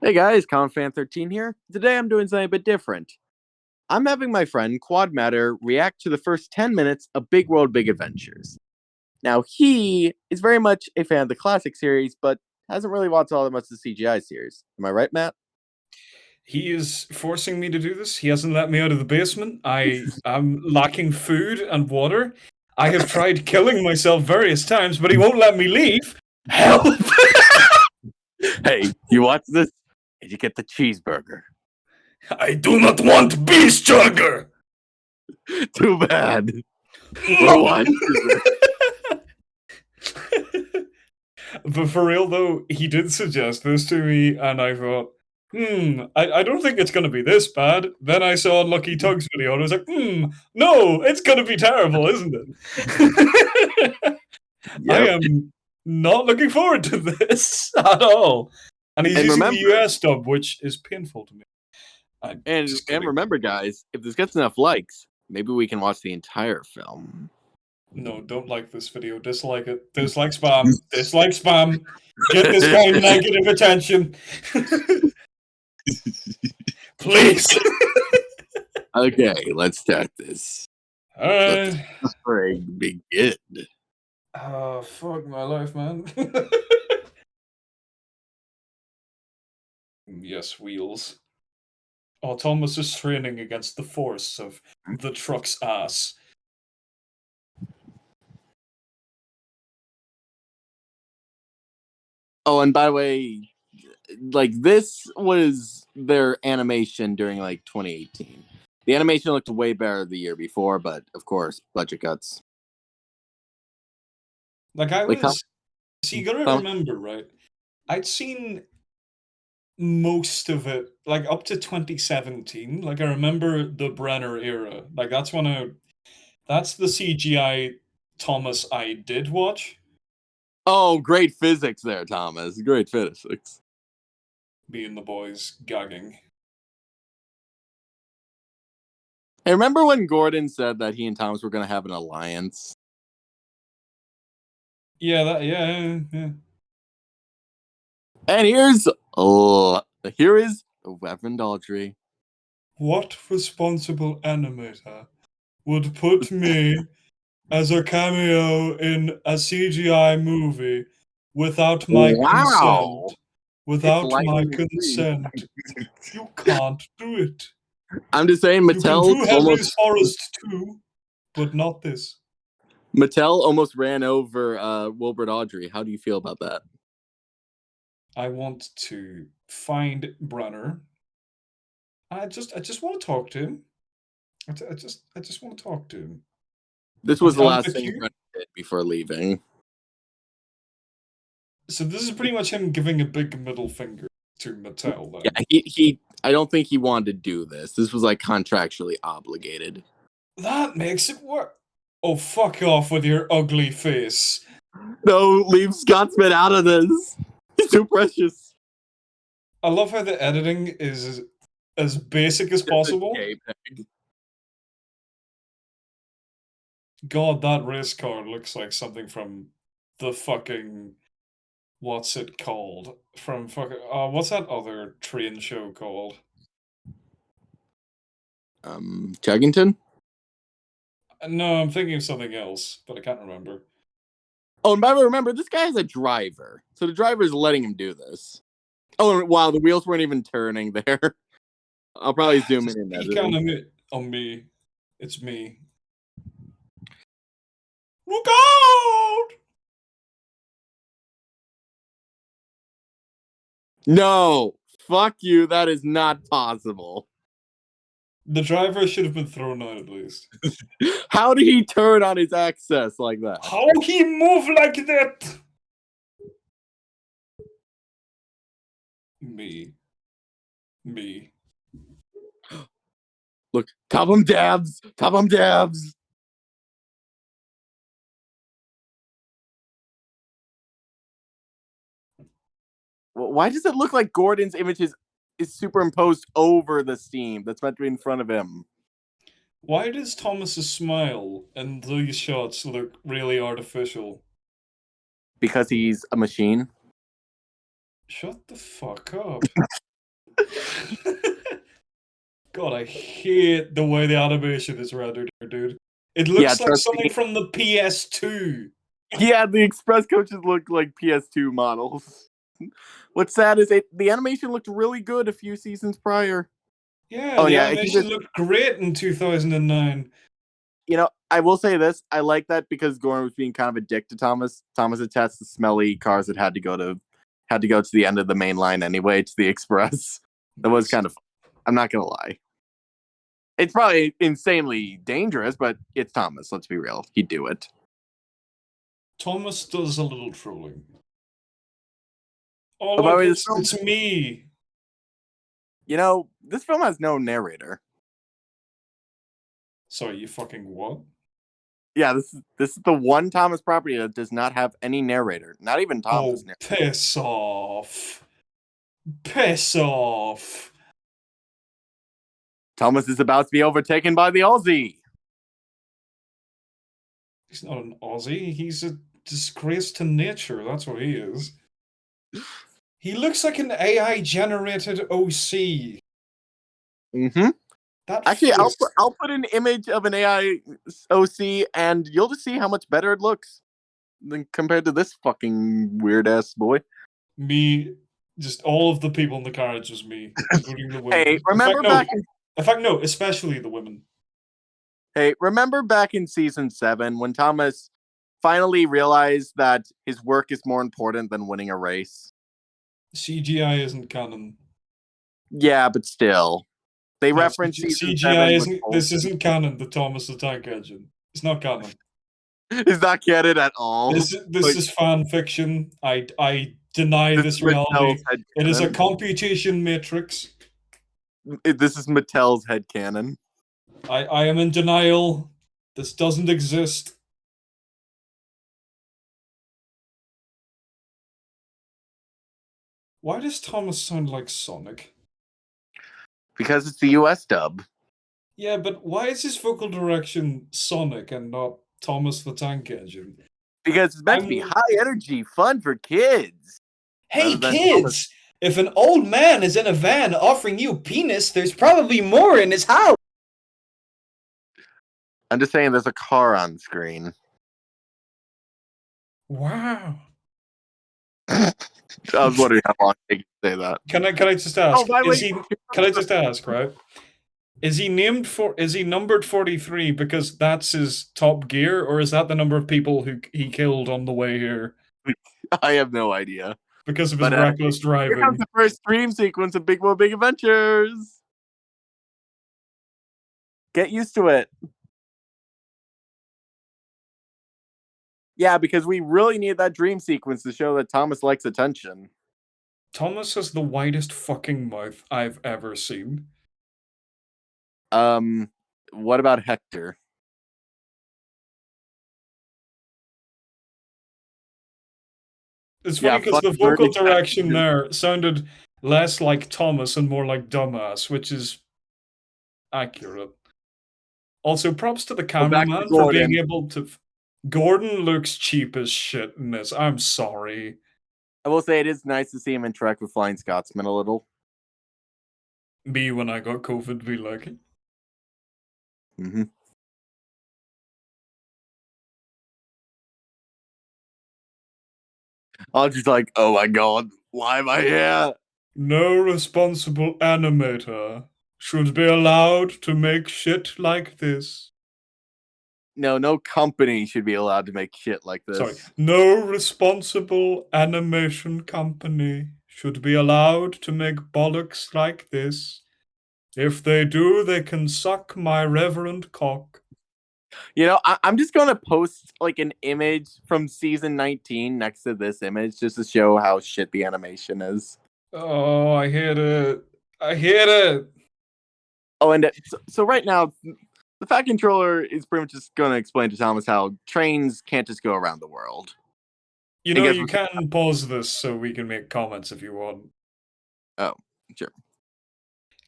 Hey guys, CommFan13 here. Today I'm doing something a bit different. I'm having my friend Quad Matter react to the first 10 minutes of Big World Big Adventures. Now, he is very much a fan of the classic series, but hasn't really watched all that much of the CGI series. Am I right, Matt? He is forcing me to do this. He hasn't let me out of the basement. I am lacking food and water. I have tried killing myself various times, but he won't let me leave. Help! Hey, you watch this? And you get the cheeseburger. I do not want beef burger! Too bad. We're watching this. But for real though, he did suggest this to me, and I thought, I don't think it's gonna be this bad. Then I saw Lucky Tug's video, and I was like, no, it's gonna be terrible, isn't it? I Yep. am not looking forward to this at all. And he's And using remember, the US dub, which is painful to me. I'm and just and kidding. remember, guys, if this gets enough likes, maybe we can watch the entire film. No, don't like this video. Dislike it. Dislike spam. Dislike spam. Get this guy negative attention. Please. Okay, let's start this. Let the suffering begin. Oh, fuck my life, man. Yes, wheels. Oh, Thomas is training against the force of the truck's ass. Oh, and by the way, like this was their animation during like 2018. The animation looked way better the year before, but of course, budget cuts. Like, I Like, was. See, you gotta remember, right? I'd seen most of it, like up to 2017. Like, I remember the Brenner era. Like, that's the CGI Thomas I did watch. oh, great physics there, Thomas. Great physics. Me and the boys gagging. Hey, remember when Gordon said that he and Thomas were going to have an alliance? Yeah, yeah. And here is Reverend Audrey. What responsible animator would put me as a cameo in a CGI movie without my Wow, consent? it's Without my lightning McQueen. consent. You can't do it. I'm just saying, You can Mattel do almost Henry's Forest too, but not this. Mattel almost ran over Wilbert Audrey. How do you feel about that? I want to find Brenner. I just want to talk to him. I just want to talk to him. This And was the tell him last if thing you. Brennan did before leaving. So this is pretty much him giving a big middle finger to Mattel then. Yeah, he I don't think he wanted to do this. This was like contractually obligated. That makes it work. Oh, fuck off with your ugly face. No, leave Scotsman out of this. He's too precious. I love how the editing is as basic as possible. God, that race car looks like something from the fucking. What's it called? From fucking. What's that other train show called? Chuggington? No, I'm thinking of something else, but I can't remember. Oh, and by the way, remember, this guy is a driver. So the driver is letting him do this. Oh, wow, the wheels weren't even turning there. I'll probably zoom in. Peek on me. It's me. Look out! No, fuck you. That is not possible. The driver should have been thrown out at least. How did he turn on his access like that? How he move like that? Me. Look, top 'em dabs. Top 'em dabs. Why does it look like Gordon's image is superimposed over the steam that's meant to be in front of him? Why does Thomas's smile and these shots look really artificial? Because he's a machine. Shut the fuck up. God, I hate the way the animation is rendered here, dude. It Yeah, looks like trust something me. from the PS2. Yeah, the express coaches look like PS2 models. What's sad is the animation looked really good a few seasons prior. Yeah, Oh the yeah, I think animation this. looked great in 2009. I will say this. I like that because Gordon was being kind of a dick to Thomas. Thomas attests the smelly cars that had to go to the end of the main line anyway to the express. That was kind of. I'm not gonna lie. It's probably insanely dangerous, but it's Thomas. Let's be real. He'd do it. Thomas does a little trolling. Oh Oh, by the look, way, it's me. this film has no narrator. Sorry, you fucking what? Yeah, this is the one Thomas property that does not have any narrator. Not even Thomas. Oh, piss off. Piss off. Thomas is about to be overtaken by the Aussie. He's not an Aussie. He's a disgrace to nature. That's what he is. He looks like an AI generated OC. Mm-hmm. That Actually, face. I'll put an image of an AI OC, and you'll just see how much better it looks than compared to this fucking weird ass boy. Me, just all of the people in the carriage was me, including the women. Hey, remember no, especially the women. Hey, remember back in season 7 when Thomas finally realized that his work is more important than winning a race? CGI isn't canon. Yeah, but still. They No, reference season CGI 7 isn't. This isn't canon. The Thomas the Tank Engine. It's not canon. Is not canon at all. This is fan fiction. I deny this reality. It is a computation matrix. This is Mattel's headcanon. I am in denial. This doesn't exist. Why does Thomas sound like Sonic? Because it's the US dub. Yeah, but why is his vocal direction Sonic and not Thomas the Tank Engine? Because it's meant to be high energy, fun for kids. Hey kids! If an old man is in a van offering you penis, there's probably more in his house. I'm just saying there's a car on screen. Wow. I was wondering how long it could say that. Can I just ask? Oh, can I just ask, right? Is he numbered 43 because that's his top gear, or is that the number of people who he killed on the way here? I have no idea. Because of his reckless driving. Here comes the first dream sequence of Big World Big Adventures. Get used to it. Yeah, because we really need that dream sequence to show that Thomas likes attention. Thomas has the widest fucking mouth I've ever seen. What about Hector? It's funny because the vocal direction there sounded less like Thomas and more like dumbass, which is accurate. Also, props to the cameraman for being able to. Gordon looks cheap as shit in this. I'm sorry. I will say it is nice to see him interact with Flying Scotsman a little. Me when I got COVID, be like. Mm-hmm. I was just like, oh my god, why am I here? No responsible animator should be allowed to make shit like this. No company should be allowed to make shit like this. Sorry, no responsible animation company should be allowed to make bollocks like this. If they do, they can suck my reverend cock. I'm just going to post like an image from season 19 next to this image just to show how shit the animation is. Oh, I hate it. I hate it. Oh, and so right now, the Fat Controller is pretty much just going to explain to Thomas how trains can't just go around the world. You know, you can pause this so we can make comments if you want. Oh, sure.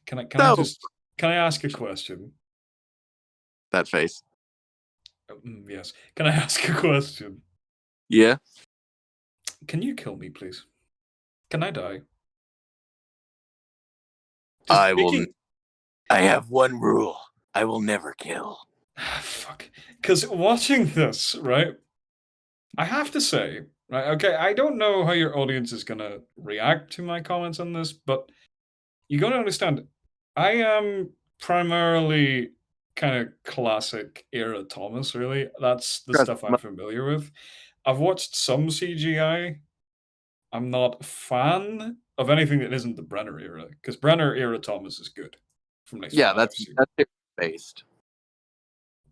Can I ask a question? That face. Yes. Can I ask a question? Yeah. Can you kill me, please? Can I die? I have one rule. I will never kill. Fuck. Because watching this, right, I have to say, right, okay, I don't know how your audience is going to react to my comments on this, but you got to understand, I am primarily kind of classic era Thomas, really. That's the stuff I'm familiar with. I've watched some CGI. I'm not a fan of anything that isn't the Brenner era, because Brenner era Thomas is good. From next Yeah, that's based.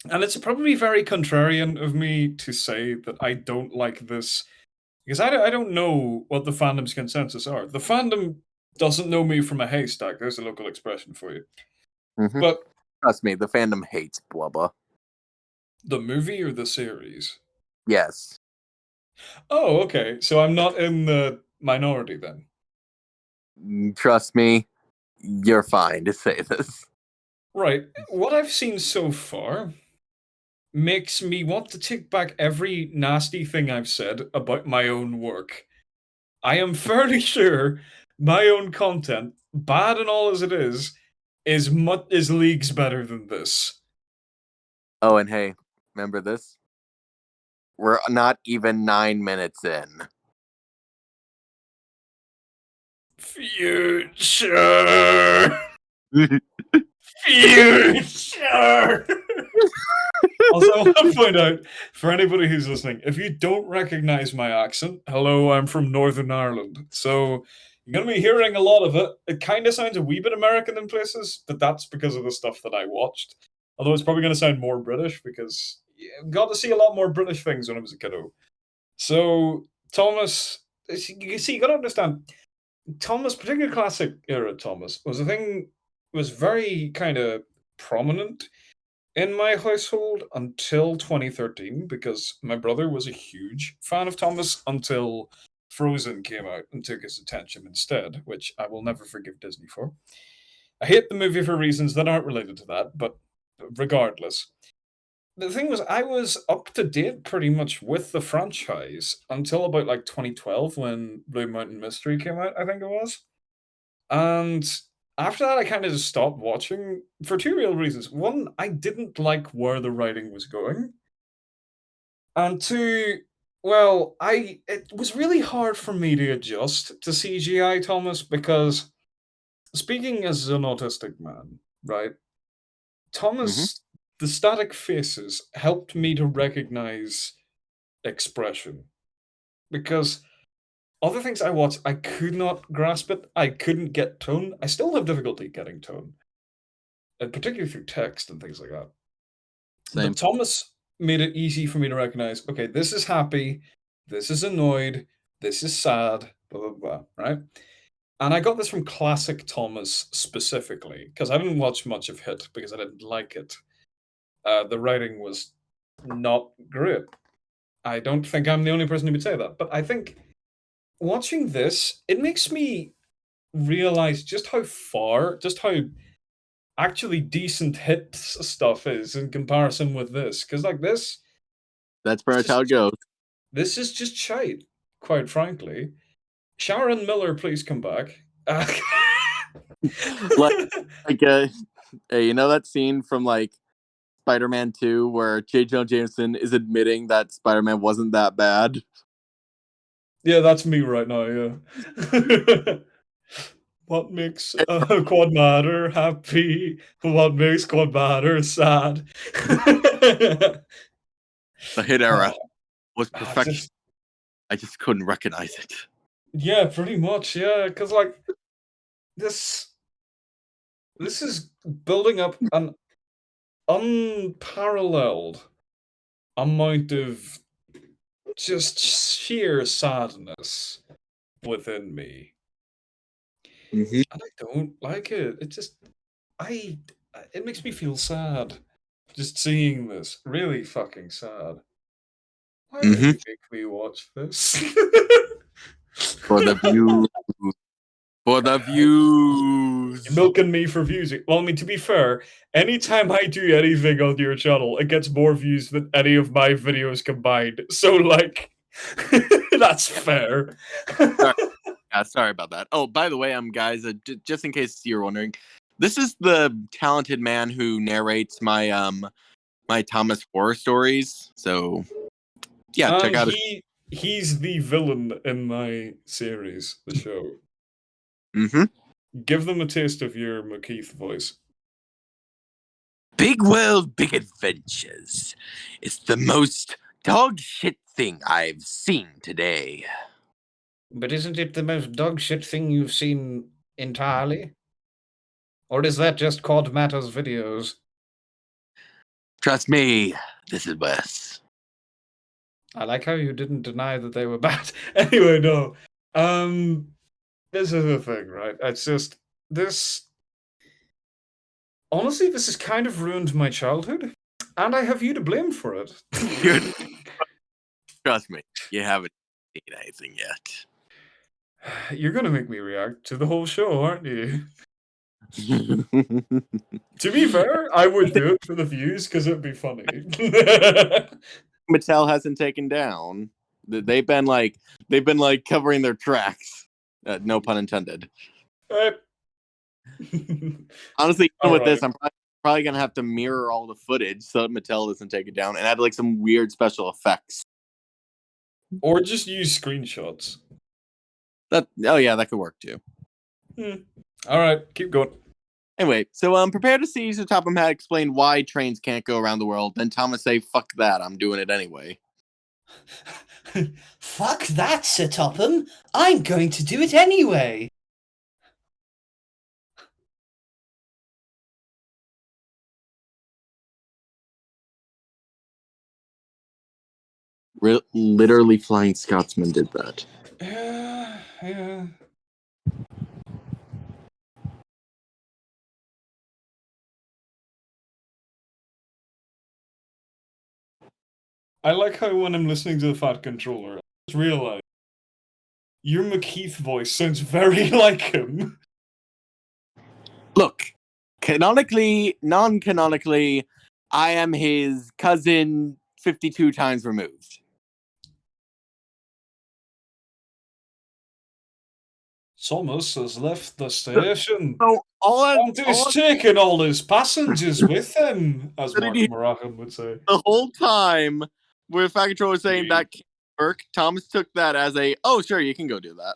And it's probably very contrarian of me to say that I don't like this, because I don't know what the fandom's consensus are. The fandom doesn't know me from a haystack. There's a local expression for you. Mm-hmm. But trust me, the fandom hates Blubba. The movie or the series? Yes. Oh, okay. So I'm not in the minority then. Trust me, you're fine to say this. Right. What I've seen so far makes me want to take back every nasty thing I've said about my own work. I am fairly sure my own content, bad and all as it is leagues better than this. Oh, and hey, remember this? We're not even 9 minutes in. Future! Future! Also, I want to point out, for anybody who's listening, if you don't recognize my accent, hello, I'm from Northern Ireland. So you're going to be hearing a lot of it. It kind of sounds a wee bit American in places, but that's because of the stuff that I watched. Although it's probably going to sound more British because I got to see a lot more British things when I was a kiddo. So, Thomas, you see, you got to understand, Thomas, particularly classic era Thomas, was very kind of prominent in my household until 2013 because my brother was a huge fan of Thomas until Frozen came out and took his attention instead, which I will never forgive Disney for. I hate the movie for reasons that aren't related to that, but regardless. The thing was, I was up to date pretty much with the franchise until about like 2012 when Blue Mountain Mystery came out, I think it was. And after that, I kind of just stopped watching for two real reasons. One, I didn't like where the writing was going. And two, well, it was really hard for me to adjust to CGI, Thomas, because speaking as an autistic man, right? Thomas, the static faces helped me to recognize expression. Because other things I watched, I could not grasp it. I couldn't get tone. I still have difficulty getting tone. And particularly through text and things like that. Same. But Thomas made it easy for me to recognize, okay, this is happy, this is annoyed, this is sad, blah, blah, blah, right? And I got this from classic Thomas specifically, because I didn't watch much of Hit because I didn't like it. The writing was not great. I don't think I'm the only person who would say that, but I think watching this, it makes me realize just how actually decent Hit stuff is in comparison with this. Because like this, that's pretty much how it goes. This is just shite, quite frankly. Sharon Miller, please come back. Hey, you know that scene from like Spider-Man 2 where J. Jonah Jameson is admitting that Spider-Man wasn't that bad? Yeah, that's me right now, yeah. What makes Quad Matter happy? What makes Quad Matter sad? The Hit era was perfection. I just couldn't recognize it. Yeah, pretty much, yeah. Because, like, this is building up an unparalleled amount of just sheer sadness within me. Mm-hmm. And I don't like it. It just, it makes me feel sad. Just seeing this. Really fucking sad. Why did you make me watch this? For the views. For the views. You're milking me for views. Well, I mean, to be fair, anytime I do anything on your channel, it gets more views than any of my videos combined. So, like, that's fair. Sorry about that. Oh, by the way, guys, just in case you're wondering, This is the talented man who narrates my Thomas horror stories. So yeah, check out it. He's the villain in my series, the show. Mm-hmm. Give them a taste of your McKeith voice. Big world, big adventures. It's the most dog shit thing I've seen today. But isn't it the most dog shit thing you've seen entirely? Or is that just Cod Matters videos? Trust me, this is Wes. I like how you didn't deny that they were bad. Anyway, no. This is the thing, right? It's just this. Honestly, this has kind of ruined my childhood, and I have you to blame for it. Trust me, you haven't seen anything yet. You're gonna make me react to the whole show, aren't you? To be fair, I would do it for the views because it'd be funny. Mattel hasn't taken down. They've been like covering their tracks. No pun intended. Right. Honestly, even with this, Alright. I'm probably gonna have to mirror all the footage so that Mattel doesn't take it down and add like some weird special effects. Or just use screenshots. That could work too. Alright, keep going. Anyway, so prepare to see Sir Topham Hatt explain why trains can't go around the world. Then Thomas say, "Fuck that, I'm doing it anyway." Fuck that, Sir Topham. I'm going to do it anyway. Literally, Flying Scotsman did that. Yeah. I like how when I'm listening to the Fat Controller, I just realize your McKeith voice sounds very like him. Look, canonically, non-canonically, I am his cousin 52 times removed. Thomas has left the station. So And he's taken all his passengers with him, as What did Mark he- Maraham would say. the whole time where Fat Controller was saying that can't work, Thomas took that as a, oh, sure, you can go do that.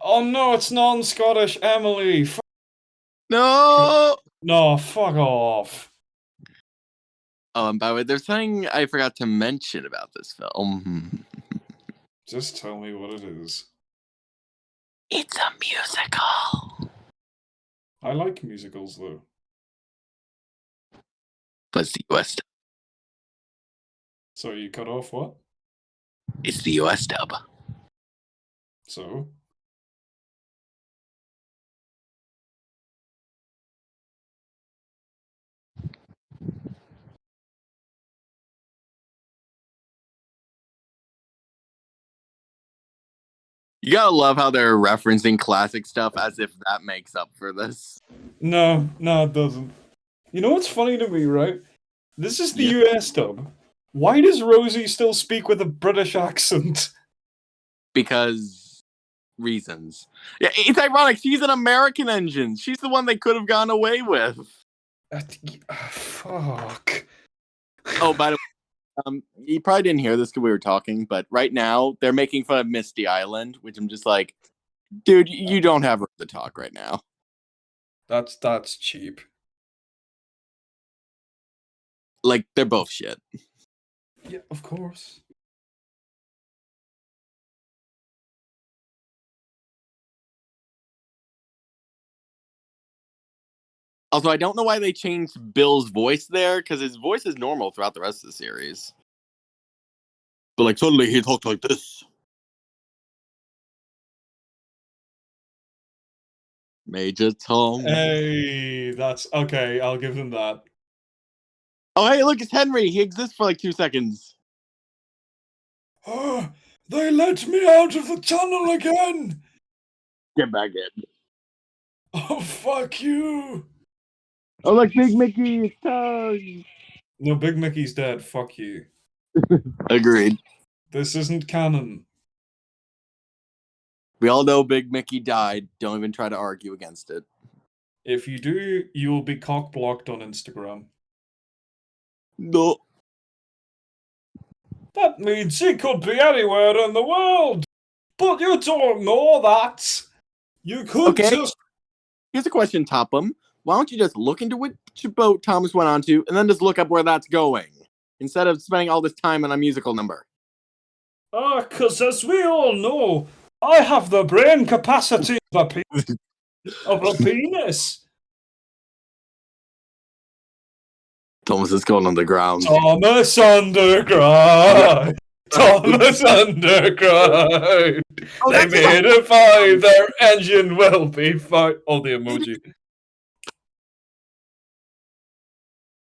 Oh no, it's non-Scottish Emily. No! No, fuck off. Oh, and by the way, there's something I forgot to mention about this film. Just tell me what it is. It's a musical. I like musicals though. But it's the US dub. So you cut off what? It's the US dub. So? You gotta love how they're referencing classic stuff as if that makes up for this. No, it doesn't. You know what's funny to me, right? This is the US dub. Why does Rosie still speak with a British accent? Because reasons. Yeah, it's ironic. She's an American engine. She's the one they could have gone away with. Fuck. Oh, by the way, you probably didn't hear this because we were talking, but right now they're making fun of Misty Island, which I'm just like, dude, you don't have room to talk right now. That's cheap. Like, they're both shit. Yeah, of course. Also, I don't know why they changed Bill's voice there, because his voice is normal throughout the rest of the series. But, like, suddenly he talked like this. Major Tom. Hey, that's okay. I'll give them that. Oh, hey, look, it's Henry. He exists for like 2 seconds. Oh, they let me out of the tunnel again. Get back in. Oh, fuck you. Oh, look, Big Mickey's tongue. No, Big Mickey's dead. Fuck you. Agreed. This isn't canon. We all know Big Mickey died. Don't even try to argue against it. If you do, you will be cock blocked on Instagram. No. That means he could be anywhere in the world. But you don't know that. You could Okay. just. Here's a question, Topham. Why don't you just look into which boat Thomas went onto and then just look up where that's going? Instead of spending all this time on a musical number. Because as we all know, I have the brain capacity of a penis. Thomas is going on the ground. Thomas Underground. Thomas Underground. Oh, They that's made a fire. Their engine will be fine. Oh, the emoji.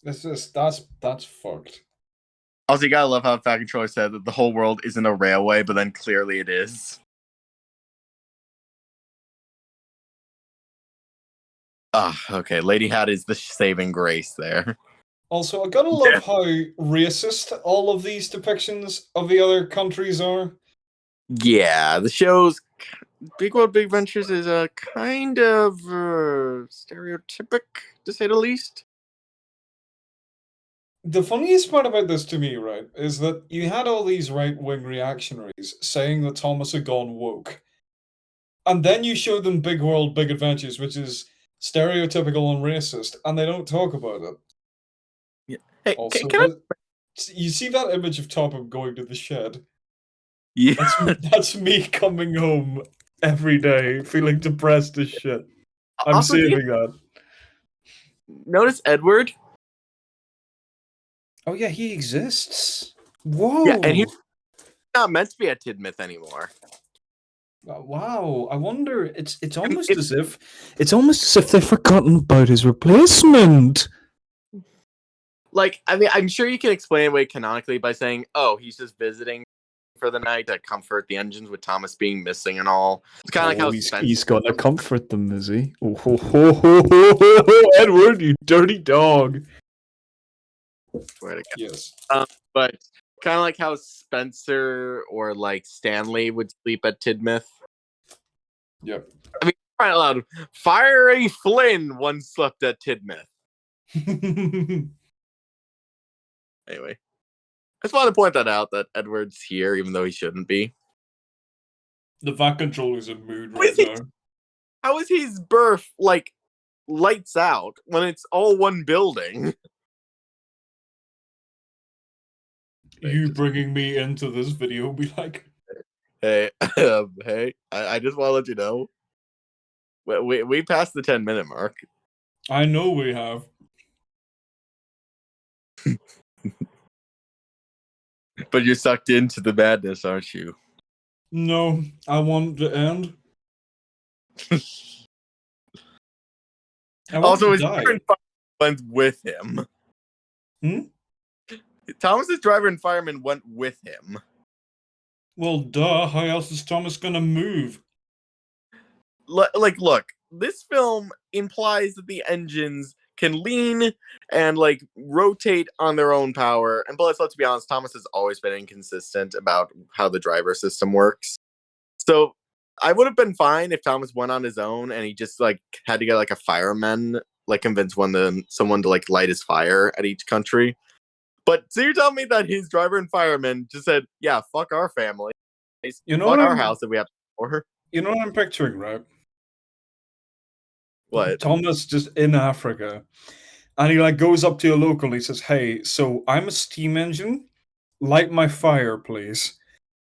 That's fucked. Also, you gotta love how Fat Controller said that the whole world isn't a railway, but then clearly it is. Okay. Lady Hat is the saving grace there. Also, I gotta love how racist all of these depictions of the other countries are. Yeah, the show's Big World Big Ventures is a kind of stereotypic, to say the least. The funniest part about this to me, right, is that you had all these right-wing reactionaries saying that Thomas had gone woke. And then you show them Big World, Big Adventures, which is stereotypical and racist, and they don't talk about it. Yeah. Hey, Also, can you see that image of Topham going to the shed? Yeah. That's me coming home every day, feeling depressed as shit. I'm Also, saving that. Notice Edward? Oh yeah, he exists. Whoa. Yeah, and he's not meant to be at Tidmouth anymore. Wow. I wonder. It's almost it's- as if they've forgotten about his replacement. Like, I mean, I'm sure you can explain it away canonically by saying, oh, he's just visiting for the night to comfort the engines with Thomas being missing and all. It's kind of like how he's gonna comfort them, is he? Oh, ho, ho, ho, ho, ho, ho, Edward, you dirty dog. Swear to God. Yes. But kind of like how Spencer or like Stanley would sleep at Tidmouth. Yep. I mean, right aloud, Fiery Flynn once slept at Tidmouth. Anyway, I just wanted to point that out that Edward's here, even though he shouldn't be. The Vat Controller's in mood What right is he- now. How is his birth like lights out when it's all one building? You bringing me into this video will be like, Hey, hey, I just want to let you know, we passed the 10-minute mark. I know we have. But you're sucked into the madness, aren't you? No, I want to end. I want Also, to his die. driver and fireman went with him. Hmm? Thomas's driver and fireman went with him. Well, duh. How else is Thomas gonna move? Look, this film implies that the engines can lean and like rotate on their own power. And plus, let's be honest, Thomas has always been inconsistent about how the driver system works. So I would have been fine if Thomas went on his own and he just like had to get like a fireman, like convince someone to like light his fire at each country. But so you're telling me that his driver and fireman just said, "Yeah, fuck our family, You know fuck what our I'm- house that we have for her." You know what I'm picturing, right? What? Thomas just in Africa, and he like goes up to a local and he says, "Hey, so I'm a steam engine. Light my fire, please."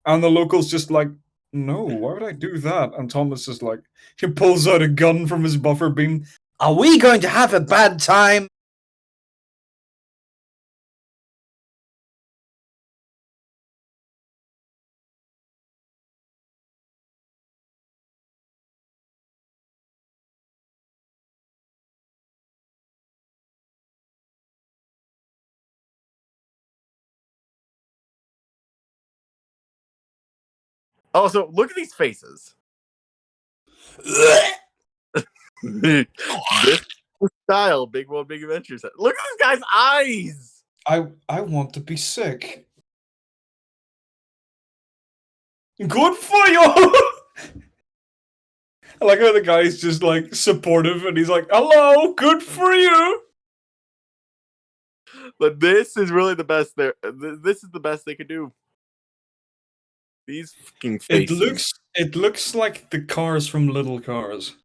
And the local's just like, "No, why would I do that?" And Thomas is like, he pulls out a gun from his buffer beam. Are we going to have a bad time? Also, look at these faces. This style, Big World, Big Adventures. Look at this guy's eyes. I want to be sick. Good for you! I like how the guy's just like supportive and he's like, hello, good for you! But this is really the best. This is the best they could do. These fucking faces. It looks like the cars from Little Cars.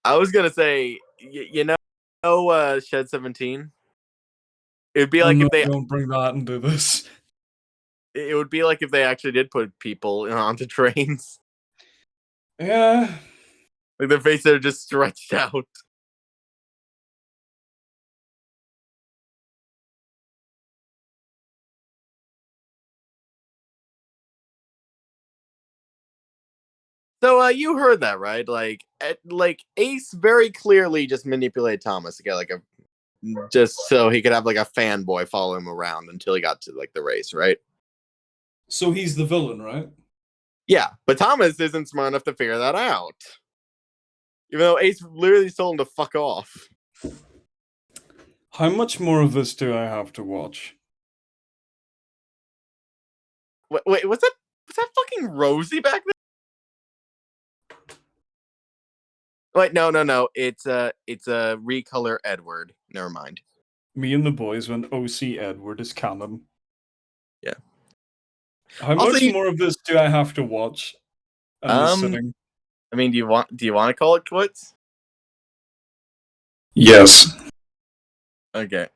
I was gonna say, you know, Shed 17. It'd be Oh like no, if they. don't bring that into this. It would be like if they actually did put people onto trains. Yeah. Like their faces are just stretched out. So you heard that, right? Like Ace very clearly just manipulated Thomas to get like a just so he could have like a fanboy follow him around until he got to like the race, right? So he's the villain, right? Yeah, but Thomas isn't smart enough to figure that out. Even though Ace literally told him to fuck off. How much more of this do I have to watch? Wait, was that fucking Rosie back there? Wait, no. It's a recolor Edward. Never mind. Me and the boys when OC Edward is canon. Yeah. How Also, much more of this do I have to watch? In this sitting? I mean, do you want to call it quits? Yes. Okay.